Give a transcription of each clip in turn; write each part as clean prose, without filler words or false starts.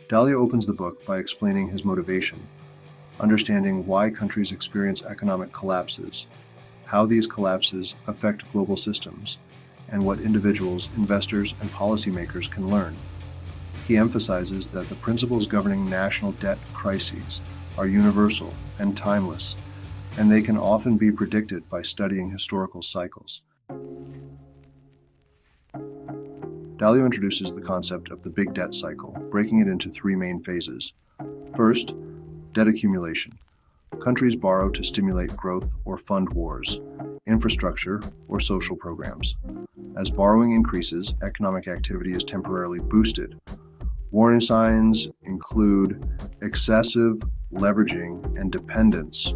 Dalio opens the book by explaining his motivation, understanding why countries experience economic collapses, how these collapses affect global systems, and what individuals, investors, and policymakers can learn. He emphasizes that the principles governing national debt crises are universal and timeless, and they can often be predicted by studying historical cycles. Dalio introduces the concept of the big debt cycle, breaking it into three main phases. First, debt accumulation. Countries borrow to stimulate growth or fund wars, infrastructure, or social programs. As borrowing increases, economic activity is temporarily boosted. Warning signs include excessive leveraging and dependence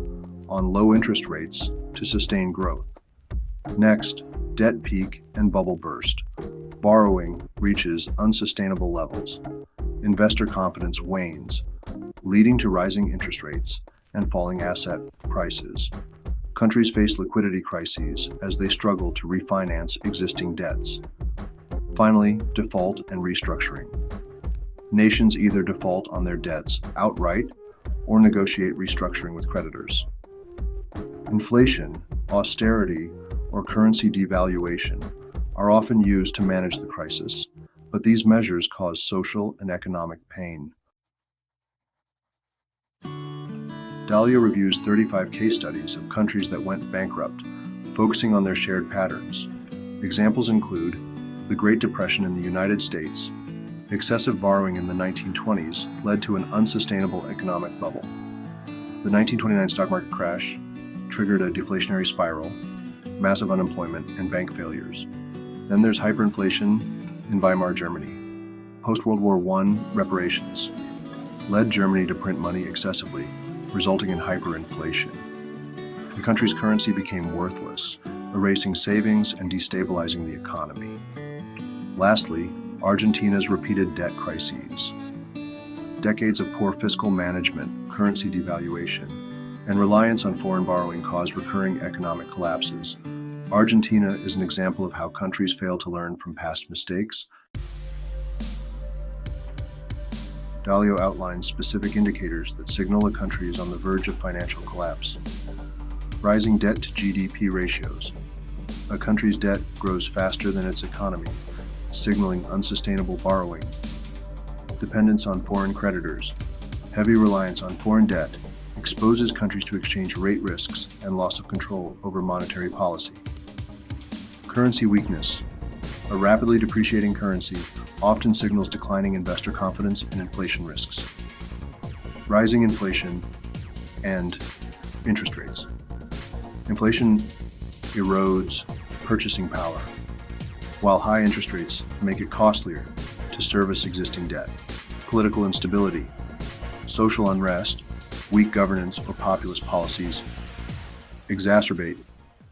on low interest rates to sustain growth. Next, debt peak and bubble burst. Borrowing reaches unsustainable levels. Investor confidence wanes, leading to rising interest rates and falling asset prices. Countries face liquidity crises as they struggle to refinance existing debts. Finally, default and restructuring. Nations either default on their debts outright or negotiate restructuring with creditors. Inflation, austerity, or currency devaluation are often used to manage the crisis, but these measures cause social and economic pain. Dalio reviews 35 case studies of countries that went bankrupt, focusing on their shared patterns. Examples include the Great Depression in the United States. Excessive borrowing in the 1920s led to an unsustainable economic bubble. The 1929 stock market crash triggered a deflationary spiral, massive unemployment, and bank failures. Then there's hyperinflation in Weimar Germany. Post-World War I reparations led Germany to print money excessively, resulting in hyperinflation. The country's currency became worthless, erasing savings and destabilizing the economy. Lastly, Argentina's repeated debt crises. Decades of poor fiscal management, currency devaluation, and reliance on foreign borrowing caused recurring economic collapses. Argentina is an example of how countries fail to learn from past mistakes. Dalio outlines specific indicators that signal a country is on the verge of financial collapse. Rising debt to GDP ratios. A country's debt grows faster than its economy, signaling unsustainable borrowing. Dependence on foreign creditors. Heavy reliance on foreign debt exposes countries to exchange rate risks and loss of control over monetary policy. Currency weakness. A rapidly depreciating currency often signals declining investor confidence and inflation risks. Rising inflation and interest rates. Inflation erodes purchasing power, while high interest rates make it costlier to service existing debt. Political instability. Social unrest, weak governance, or populist policies exacerbate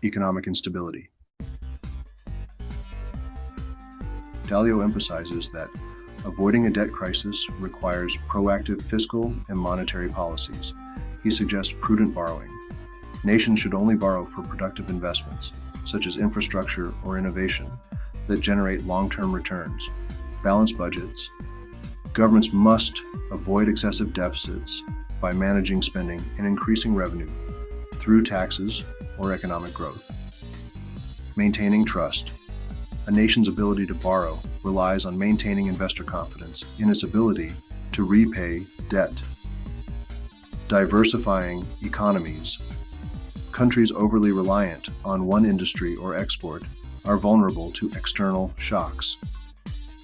economic instability. Dalio emphasizes that avoiding a debt crisis requires proactive fiscal and monetary policies. He suggests prudent borrowing. Nations should only borrow for productive investments, such as infrastructure or innovation, that generate long-term returns. Balanced budgets. Governments must avoid excessive deficits by managing spending and increasing revenue through taxes or economic growth. Maintaining trust. A nation's ability to borrow relies on maintaining investor confidence in its ability to repay debt. Diversifying economies. Countries overly reliant on one industry or export are vulnerable to external shocks.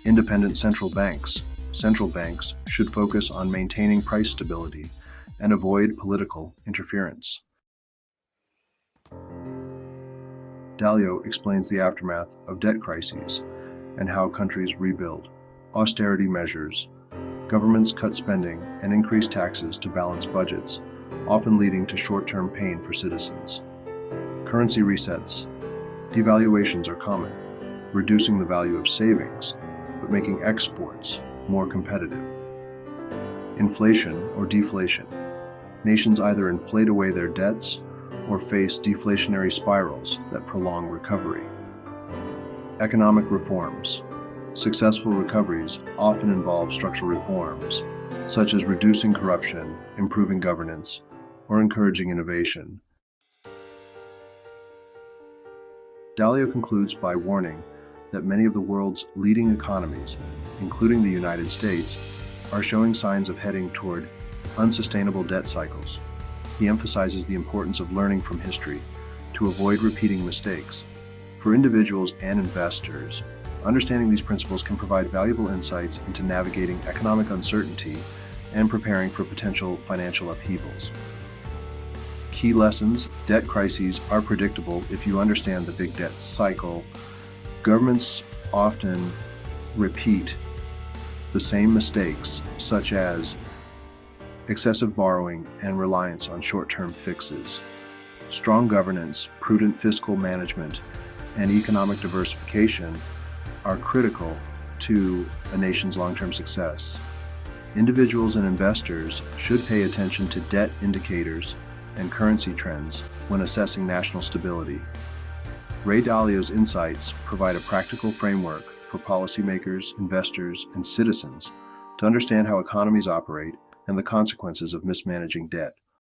Independent central banks. Central banks should focus on maintaining price stability and avoid political interference. Dalio explains the aftermath of debt crises and how countries rebuild. Austerity measures. Governments cut spending and increase taxes to balance budgets, often leading to short-term pain for citizens. Currency resets. Devaluations are common, reducing the value of savings, but making exports more competitive. Inflation or deflation. Nations either inflate away their debts or face deflationary spirals that prolong recovery. Economic reforms. Successful recoveries often involve structural reforms, such as reducing corruption, improving governance, or encouraging innovation. Dalio concludes by warning that many of the world's leading economies, including the United States, are showing signs of heading toward unsustainable debt cycles. He emphasizes the importance of learning from history to avoid repeating mistakes. For individuals and investors, understanding these principles can provide valuable insights into navigating economic uncertainty and preparing for potential financial upheavals. Key lessons: debt crises are predictable if you understand the big debt cycle. Governments often repeat the same mistakes, such as excessive borrowing and reliance on short-term fixes. Strong governance, prudent fiscal management, and economic diversification are critical to a nation's long-term success. Individuals and investors should pay attention to debt indicators and currency trends when assessing national stability. Ray Dalio's insights provide a practical framework for policymakers, investors, and citizens to understand how economies operate and the consequences of mismanaging debt.